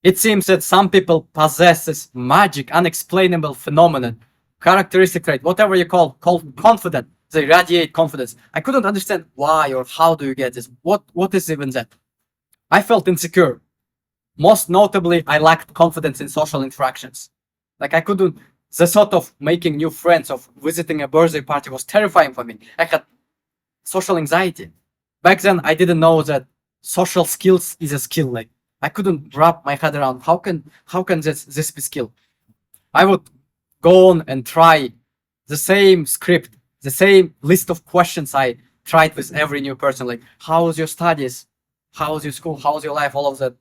It seems that some people possess this magic, unexplainable phenomenon, characteristic trait, whatever you call confident. They radiate confidence. I couldn't understand why or how do you get this. What is even that? I felt insecure. Most notably, I lacked confidence in social interactions. Like I couldn't. The thought of making new friends, of visiting a birthday party, was terrifying for me. I had social anxiety. Back then, I didn't know that social skills is a skill. Like I couldn't wrap my head around how can this be skill. I would go on and try the same script, the same list of questions I tried with every new person. Like, how's your studies? How's your school? How's your life? All of that.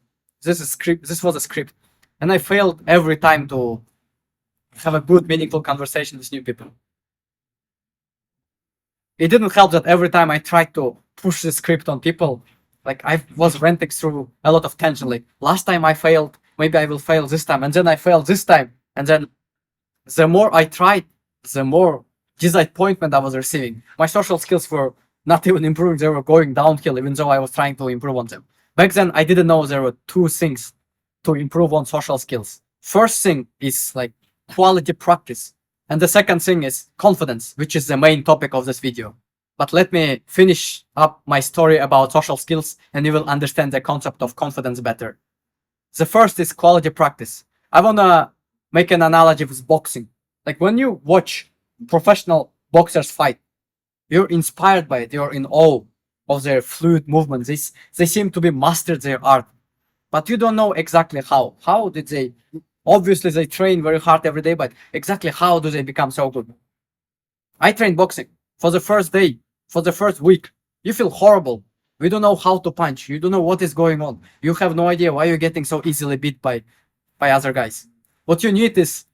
This is script. This was a script, and I failed every time to have a good, meaningful conversation with new people. It didn't help that every time I tried to push the script on people, like I was renting through a lot of tension. Like last time I failed, maybe I will fail this time, and then I failed this time, and then the more I tried, the more disappointment I was receiving. My social skills were not even improving; they were going downhill, even though I was trying to improve on them. Back then, I didn't know there were two things to improve on social skills. First thing is like quality practice. And the second thing is confidence, which is the main topic of this video. But let me finish up my story about social skills and you will understand the concept of confidence better. The first is quality practice. I want to make an analogy with boxing. Like when you watch professional boxers fight, you're inspired by it. You're in awe of their fluid movements. They seem to be mastered their art, but you don't know exactly how. How did they? Obviously, they train very hard every day, but exactly how do they become so good? I trained boxing for the first day, for the first week. You feel horrible. You don't know how to punch. You don't know what is going on. You have no idea why you're getting so easily beat by other guys. What you need is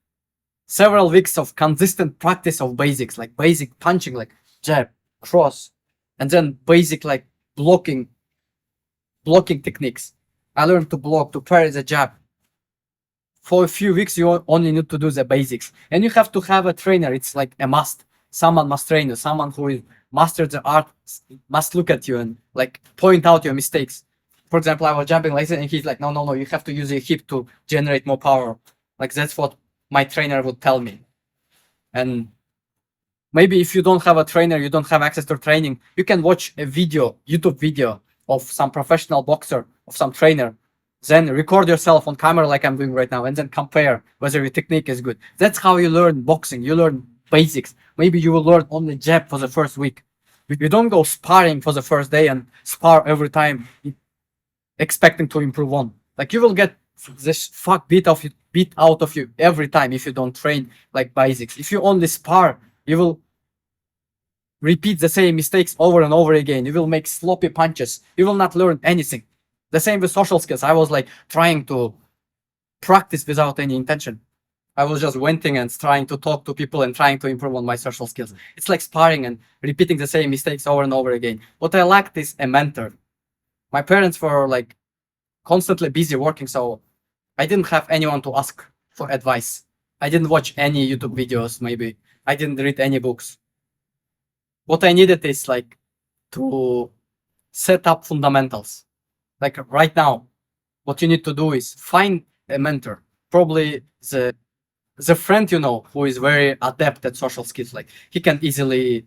several weeks of consistent practice of basics, like basic punching, like jab, cross, and then basic like blocking techniques. I learned to block, to parry the jab. For a few weeks, you only need to do the basics, and you have to have a trainer. It's like a must. Someone must train you. Someone who is mastered the art must look at you and like point out your mistakes. For example, I was jumping like this, and he's like, "No, no, no! You have to use your hip to generate more power." Like that's what my trainer would tell me. And maybe if you don't have a trainer, you don't have access to training, you can watch a video, YouTube video of some professional boxer, of some trainer, then record yourself on camera like I'm doing right now, and then compare whether your technique is good. That's how you learn boxing. You learn basics. Maybe you will learn only jab for the first week. You don't go sparring for the first day and spar every time expecting to improve on. Like you will get this fuck beat out of you every time if you don't train like basics. If you only spar, you will repeat the same mistakes over and over again. You will make sloppy punches. You will not learn anything. The same with social skills. I was like trying to practice without any intention. I was just venting and trying to talk to people and trying to improve on my social skills. It's like sparring and repeating the same mistakes over and over again. What I lacked is a mentor. My parents were like constantly busy working, so I didn't have anyone to ask for advice. I didn't watch any YouTube videos, maybe. I didn't read any books. What I needed is like to set up fundamentals. Like right now, what you need to do is find a mentor, probably the friend you know who is very adept at social skills. Like he can easily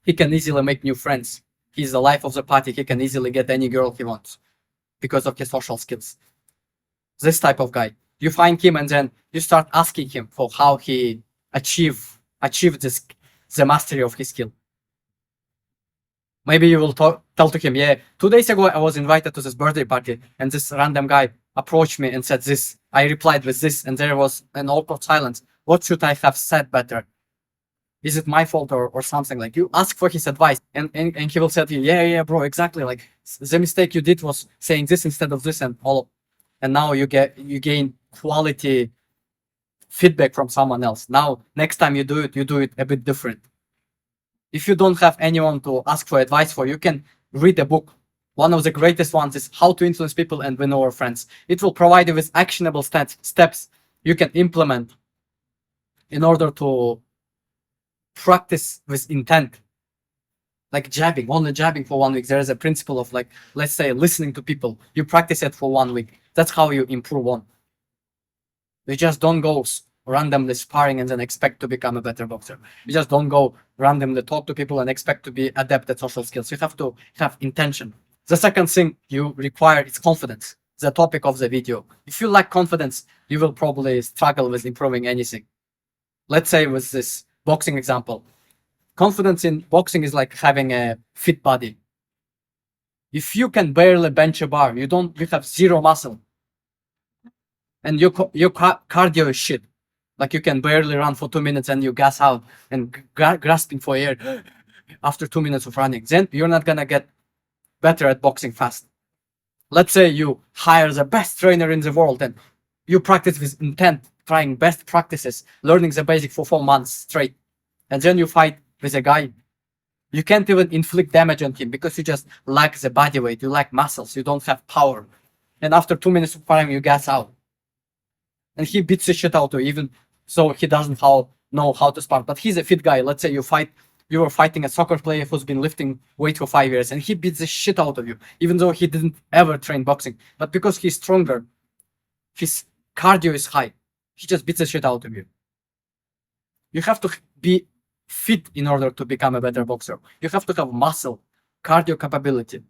make new friends. He's the life of the party. He can easily get any girl he wants because of his social skills. This type of guy. You find him and then you start asking him for how he achieved the mastery of his skill. Maybe you will tell to him, yeah, 2 days ago I was invited to this birthday party and this random guy approached me and said this. I replied with this and there was an awkward silence. What should I have said better? Is it my fault or something? Like you ask for his advice and he will say to you, yeah, bro, exactly. Like the mistake you did was saying this instead of this and now you gain quality feedback from someone else. Now, next time you do it a bit different. If you don't have anyone to ask for advice for, you can read a book. One of the greatest ones is How to Influence People and Win Over Friends. It will provide you with actionable steps you can implement in order to practice with intent. like jabbing, only jabbing for 1 week. There is a principle of like, let's say, listening to people. You practice it for 1 week. That's how you improve on. You just don't go randomly sparring and then expect to become a better boxer. You just don't go randomly talk to people and expect to be adept at social skills. You have to have intention. The second thing you require is confidence. The topic of the video. If you lack confidence, you will probably struggle with improving anything. Let's say with this boxing example, confidence in boxing is like having a fit body. If you can barely bench a bar, you have zero muscle, and your cardio is shit. Like you can barely run for 2 minutes and you gas out and grasping for air after 2 minutes of running. Then you're not gonna get better at boxing fast. Let's say you hire the best trainer in the world and you practice with intent, trying best practices, learning the basic for 4 months straight, and then you fight with a guy. You can't even inflict damage on him because you just lack the body weight, you lack muscles, you don't have power. And after 2 minutes of fighting, you gas out. And he beats the shit out of you, even so he doesn't know how to spar. But he's a fit guy. Let's say you were fighting a soccer player who's been lifting weight for 5 years, and he beats the shit out of you, even though he didn't ever train boxing. But because he's stronger, his cardio is high. He just beats the shit out of you. You have to be fit in order to become a better boxer. You have to have muscle, cardio capability.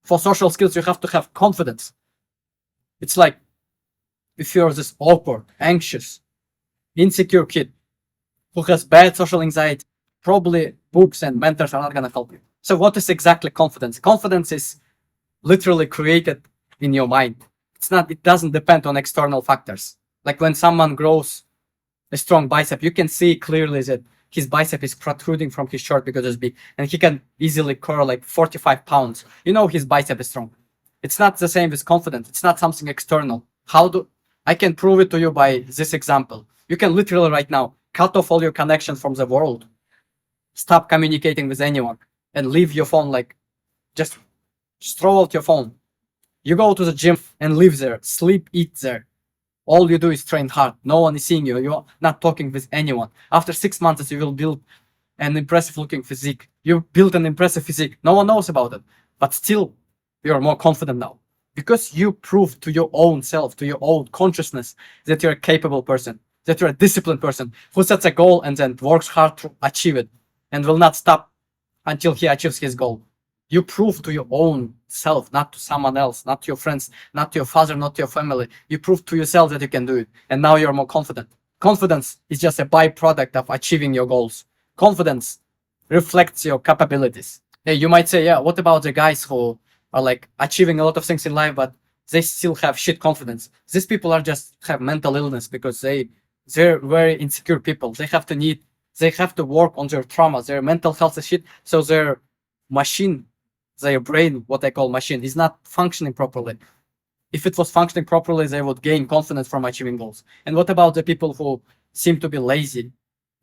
For social skills, you have to have confidence. It's like if you're this awkward, anxious, insecure kid who has bad social anxiety, probably books and mentors are not going to help you. So what is exactly confidence? Confidence is literally created in your mind. It doesn't depend on external factors. Like when someone grows a strong bicep, you can see clearly that his bicep is protruding from his shirt because it's big, and he can easily curl like 45 pounds. You know his bicep is strong. It's not the same with confidence. It's not something external. I can prove it to you by this example. You can literally right now cut off all your connections from the world, stop communicating with anyone, and leave your phone, like just throw out your phone. You go to the gym and live there, sleep, eat there. All you do is train hard. No one is seeing you. You're not talking with anyone. After 6 months, you will build an impressive looking physique. You build an impressive physique. No one knows about it, but still you're more confident now because you prove to your own self, to your own consciousness, that you're a capable person, that you're a disciplined person who sets a goal and then works hard to achieve it and will not stop until he achieves his goal. You prove to your own self, not to someone else, not to your friends, not to your father, not to your family. You prove to yourself that you can do it. And now you're more confident. Confidence is just a byproduct of achieving your goals. Confidence reflects your capabilities. Hey, you might say, yeah, what about the guys who are like achieving a lot of things in life, but they still have shit confidence? These people have mental illness because they're very insecure people. They have to work on their trauma. Their mental health is shit. So their brain, what I call machine, is not functioning properly. If it was functioning properly, they would gain confidence from achieving goals. And what about the people who seem to be lazy,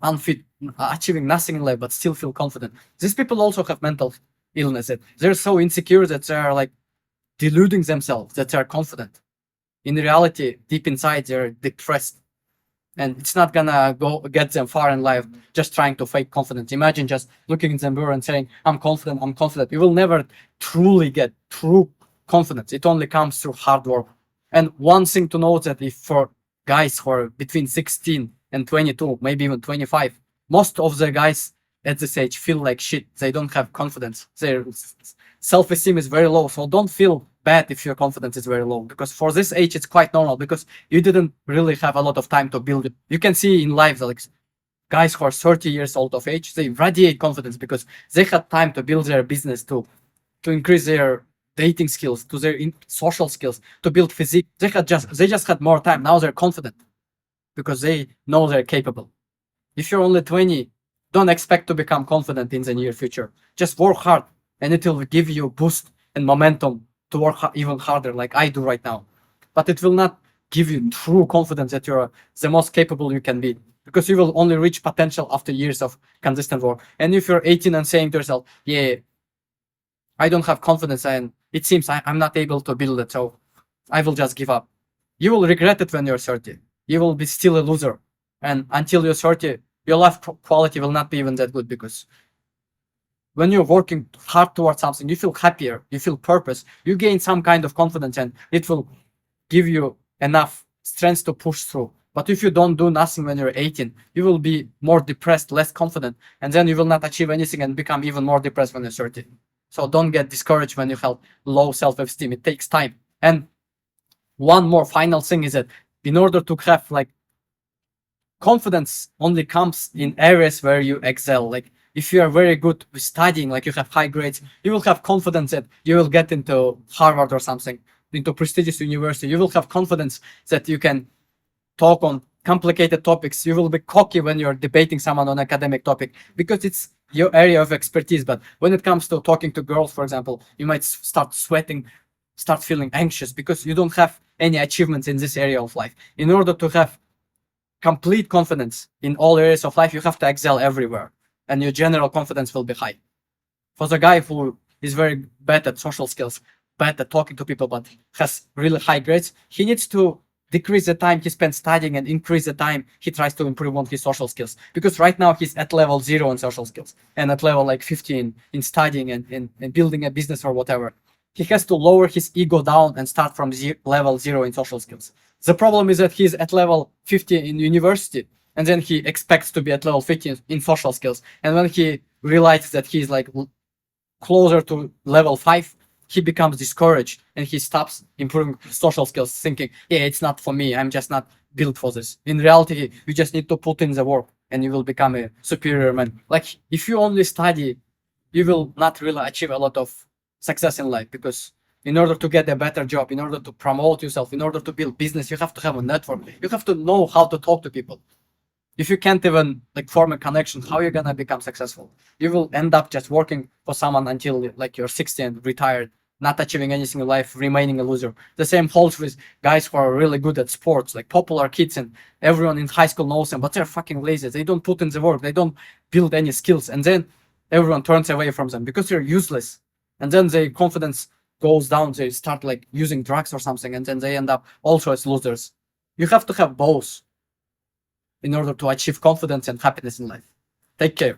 unfit, achieving nothing in life, but still feel confident? These people also have mental illness. They're so insecure that they're like deluding themselves that they're confident. In reality, deep inside, they're depressed. And it's not gonna get them far in life just trying to fake confidence. Imagine just looking in the mirror and saying, I'm confident, I'm confident. You will never truly get true confidence. It only comes through hard work. And one thing to note that if for guys who are between 16 and 22, maybe even 25, most of the guys at this age feel like shit. They don't have confidence. Their self-esteem is very low. So don't feel bad if your confidence is very low, because for this age it's quite normal because you didn't really have a lot of time to build it. You can see in life like guys who are 30 years old of age, they radiate confidence because they had time to build their business, to increase their dating skills, to their social skills, to build physique. They just had more time. Now they're confident because they know they're capable. If you're only 20, don't expect to become confident in the near future. Just work hard and it will give you a boost and momentum to work even harder like I do right now. But it will not give you true confidence that you're the most capable you can be, because you will only reach potential after years of consistent work. And if you're 18 and saying to yourself, yeah, I don't have confidence and it seems I'm not able to build it, so I will just give up, you will regret it when you're 30. You will be still a loser. And until you're 30, your life quality will not be even that good because when you're working hard towards something, you feel happier, you feel purpose, you gain some kind of confidence, and it will give you enough strength to push through. But if you don't do nothing when you're 18, you will be more depressed, less confident, and then you will not achieve anything and become even more depressed when you're 30. So don't get discouraged when you have low self-esteem. It takes time. And one more final thing is that in order to have like confidence only comes in areas where you excel. Like if you are very good with studying, like you have high grades, you will have confidence that you will get into Harvard or something, into prestigious university. You will have confidence that you can talk on complicated topics. You will be cocky when you're debating someone on academic topic because it's your area of expertise. But when it comes to talking to girls, for example, you might start sweating, start feeling anxious because you don't have any achievements in this area of life. In order to have complete confidence in all areas of life, you have to excel everywhere, and your general confidence will be high. For the guy who is very bad at social skills, bad at talking to people, but has really high grades, he needs to decrease the time he spends studying and increase the time he tries to improve on his social skills. Because right now he's at level 0 in social skills and at level like 15 in studying and building a business or whatever. He has to lower his ego down and start from level 0 in social skills. The problem is that he's at level 50 in university, and then he expects to be at level 50 in social skills. And when he realizes that he's like closer to level 5, he becomes discouraged and he stops improving social skills, thinking, yeah, it's not for me. I'm just not built for this. In reality, you just need to put in the work and you will become a superior man. Like if you only study, you will not really achieve a lot of success in life, because in order to get a better job, in order to promote yourself, in order to build business, you have to have a network. You have to know how to talk to people. If you can't even like form a connection, how are you gonna become successful? You will end up just working for someone until like you're 60 and retired, not achieving anything in life, remaining a loser. The same holds with guys who are really good at sports, like popular kids, and everyone in high school knows them, but they're fucking lazy. They don't put in the work, they don't build any skills, and then everyone turns away from them because they're useless. And then their confidence goes down, they start like using drugs or something, and then they end up also as losers. You have to have both in order to achieve confidence and happiness in life. Take care.